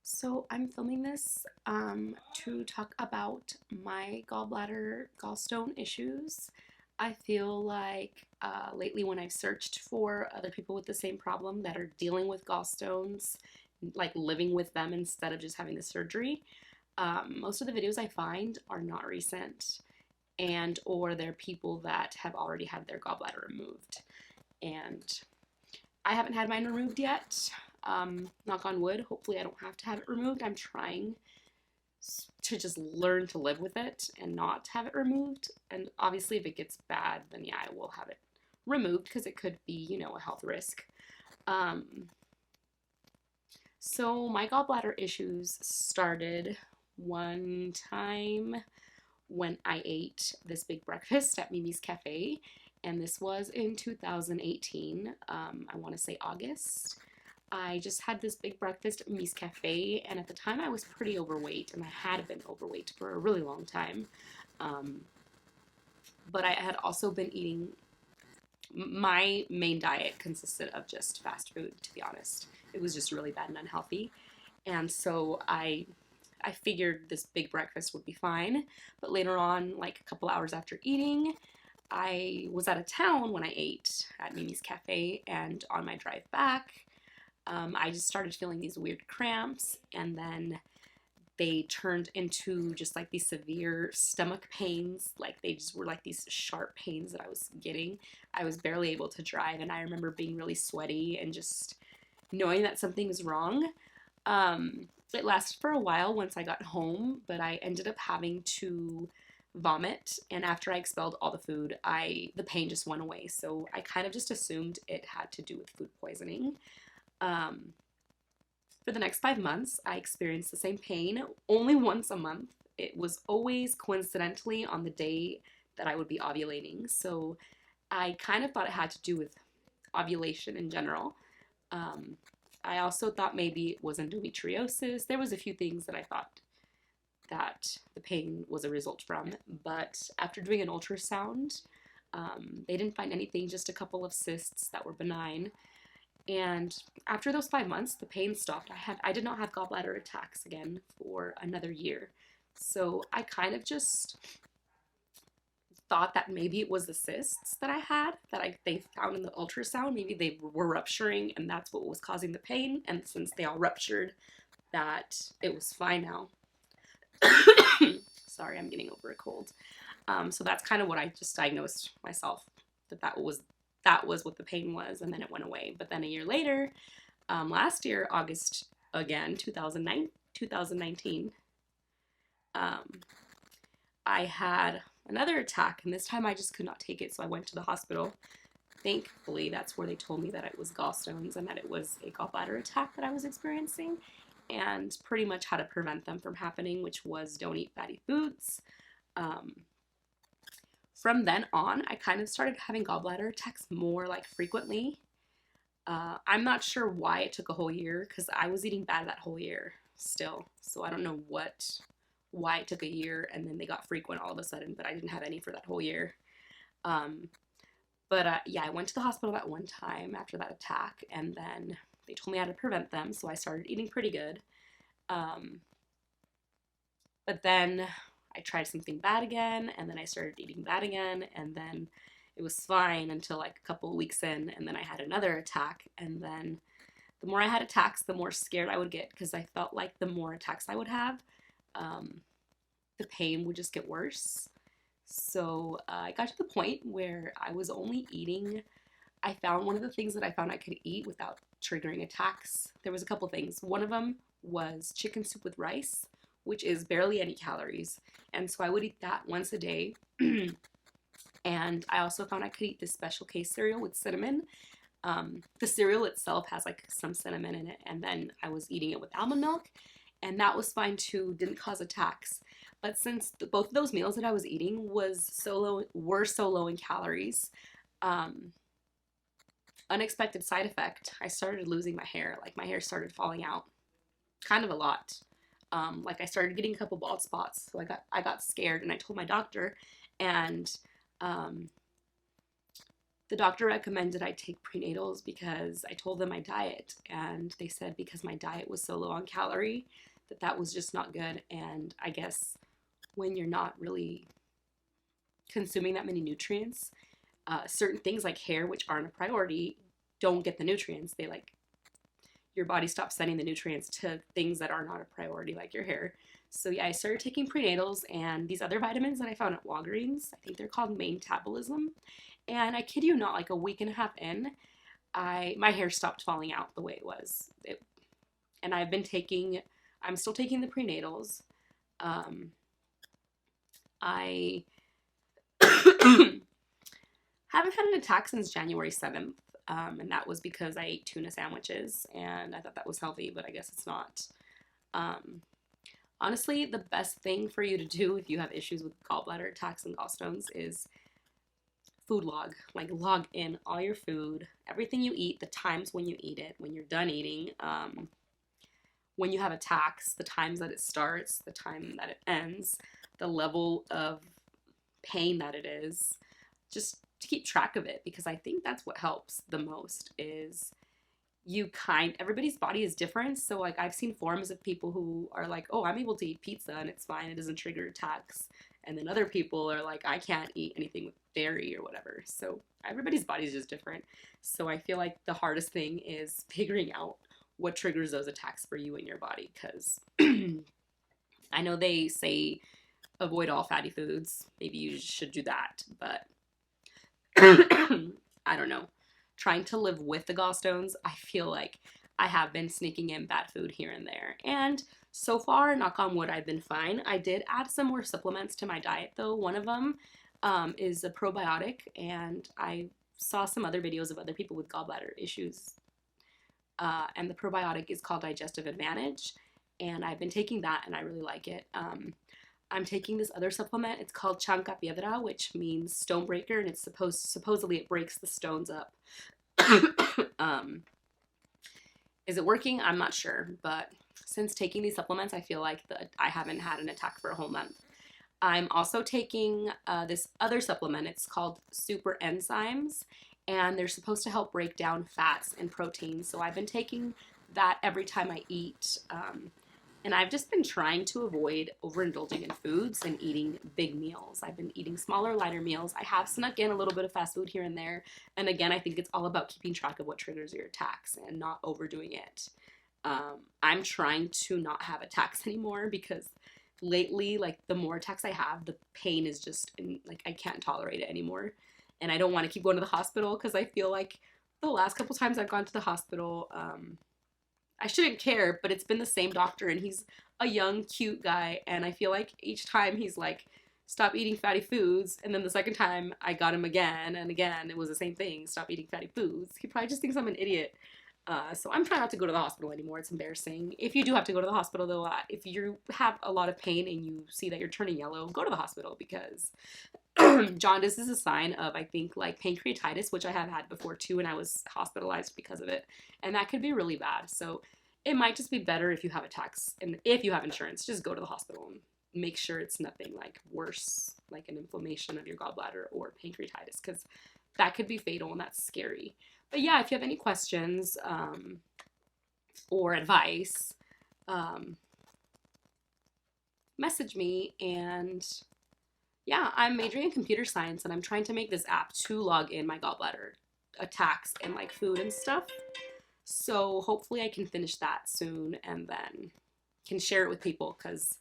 So I'm filming this to talk about my gallstone issues. I feel like lately when I've searched for other people with the same problem that are dealing with gallstones, like living with them instead of just having the surgery, most of the videos I find are not recent and or they're people that have already had their gallbladder removed. And I haven't had mine removed yet. Knock on wood. Hopefully, I don't have to have it removed. I'm trying to just learn to live with it and not have it removed. And obviously, if it gets bad, then yeah, I will have it removed because it could be, a health risk. Um, so, my gallbladder issues started one time when I ate this big breakfast at Mimi's Cafe, and this was in 2018. I want to say August. I just had this big breakfast at Mimi's Cafe, and at the time I was pretty overweight, and I had been overweight for a really long time. Um, but I had also been eating, my main diet consisted of just fast food, to be honest. It was just really bad and unhealthy. And so I figured this big breakfast would be fine, but later on, like a couple hours after eating, I was out of town when I ate at Mimi's Cafe, and on my drive back, I just started feeling these weird cramps, and then they turned into just like these severe stomach pains. Like they just were like these sharp pains that I was getting. I was barely able to drive, and I remember being really sweaty and just knowing that something was wrong. It lasted for a while once I got home, but I ended up having to vomit, and after I expelled all the food, the pain just went away. So I kind of just assumed it had to do with food poisoning. Um, for the next 5 months, I experienced the same pain only once a month. It was always coincidentally on the day that I would be ovulating. So I kind of thought it had to do with ovulation in general. Um, I also thought maybe it was endometriosis. There was a few things that I thought that the pain was a result from, but after doing an ultrasound, they didn't find anything, just a couple of cysts that were benign. And after those 5 months, the pain stopped. I did not have gallbladder attacks again for another year. So I kind of just thought that maybe it was the cysts that I had they found in the ultrasound. Maybe they were rupturing, and that's what was causing the pain. And since they all ruptured, that it was fine now. Sorry, I'm getting over a cold. So that's kind of what I just diagnosed myself, that was what the pain was, and then it went away. But then a year later, last year, August again, 2019, I had another attack, and this time I just could not take it, so I went to the hospital. Thankfully, that's where they told me that it was gallstones and that it was a gallbladder attack that I was experiencing, and pretty much how to prevent them from happening, which was don't eat fatty foods. From then on, I kind of started having gallbladder attacks more like frequently. I'm not sure why it took a whole year, because I was eating bad that whole year still. So I don't know why it took a year and then they got frequent all of a sudden, but I didn't have any for that whole year. Yeah, I went to the hospital that one time after that attack, and then they told me how to prevent them, so I started eating pretty good. But then I tried something bad again, and then I started eating bad again, and then it was fine until like a couple of weeks in, and then I had another attack, and then the more I had attacks, the more scared I would get, because I felt like the more attacks I would have, the pain would just get worse. So I got to the point where I was only eating. I found one of the things that I found I could eat without triggering attacks. There was a couple things. One of them was chicken soup with rice, which is barely any calories. And so I would eat that once a day. And I also found I could eat this special case cereal with cinnamon. The cereal itself has like some cinnamon in it, and then I was eating it with almond milk, and that was fine too, didn't cause attacks. But since both of those meals that I was eating were so low in calories, unexpected side effect, I started losing my hair. Like my hair started falling out kind of a lot. Like I started getting a couple bald spots, so I got scared, and I told my doctor, and The doctor recommended I take prenatals because I told them my diet, and they said because my diet was so low on calorie that that was just not good. And I guess when you're not really consuming that many nutrients, certain things like hair, which aren't a priority, don't get the nutrients. They like your body stops sending the nutrients to things that are not a priority, like your hair. So yeah, I started taking prenatals and these other vitamins that I found at Walgreens. I think they're called Manetabolism. And I kid you not, like a week and a half in, my hair stopped falling out the way it was. And I'm still taking the prenatals. I haven't had an attack since January 7th. And that was because I ate tuna sandwiches and I thought that was healthy, but I guess it's not. Honestly, the best thing for you to do if you have issues with gallbladder attacks and gallstones is food log. Like log in all your food, everything you eat, the times when you eat it, when you're done eating, when you have attacks, the times that it starts, the time that it ends, the level of pain that it is, just to keep track of it, because I think that's what helps the most is everybody's body is different. So like I've seen forums of people who are like, oh, I'm able to eat pizza and it's fine, it doesn't trigger attacks. And then other people are like, I can't eat anything with dairy or whatever. So everybody's body is just different. So I feel like the hardest thing is figuring out what triggers those attacks for you in your body, because I know they say avoid all fatty foods. Maybe you should do that, but I don't know. Trying to live with the gallstones, I feel like I have been sneaking in bad food here and there. And so far, knock on wood, I've been fine. I did add some more supplements to my diet though. One of them is a probiotic, and I saw some other videos of other people with gallbladder issues. And the probiotic is called Digestive Advantage, and I've been taking that and I really like it. I'm taking this other supplement. It's called Chanca Piedra, which means stone breaker, and it's supposedly it breaks the stones up. Is it working? I'm not sure, but since taking these supplements, I feel like I haven't had an attack for a whole month. I'm also taking this other supplement. It's called Super Enzymes, and they're supposed to help break down fats and proteins. So I've been taking that every time I eat. And I've just been trying to avoid overindulging in foods and eating big meals. I've been eating smaller, lighter meals. I have snuck in a little bit of fast food here and there. And again, I think it's all about keeping track of what triggers your attacks and not overdoing it. I'm trying to not have attacks anymore because lately, like the more attacks I have, the pain is just, like I can't tolerate it anymore. And I don't want to keep going to the hospital because I feel like the last couple times I've gone to the hospital, I shouldn't care, but it's been the same doctor, and he's a young, cute guy, and I feel like each time he's like, stop eating fatty foods, and then the second time I got him again, and again, it was the same thing, stop eating fatty foods. He probably just thinks I'm an idiot. So I'm trying not to go to the hospital anymore. It's embarrassing. If you do have to go to the hospital, though, if you have a lot of pain and you see that you're turning yellow, go to the hospital, because jaundice is a sign of, I think, like pancreatitis, which I have had before too, and I was hospitalized because of it, and that could be really bad. So it might just be better if you have attacks, and if you have insurance, just go to the hospital and make sure it's nothing like worse, like an inflammation of your gallbladder or pancreatitis, because that could be fatal and that's scary. But yeah, if you have any questions or advice, message me. And yeah, I'm majoring in computer science, and I'm trying to make this app to log in my gallbladder attacks and like food and stuff. So hopefully I can finish that soon and then can share it with people, because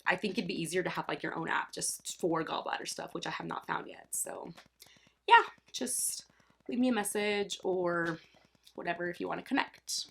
I think it'd be easier to have like your own app just for gallbladder stuff, which I have not found yet. So yeah, just leave me a message or whatever if you want to connect.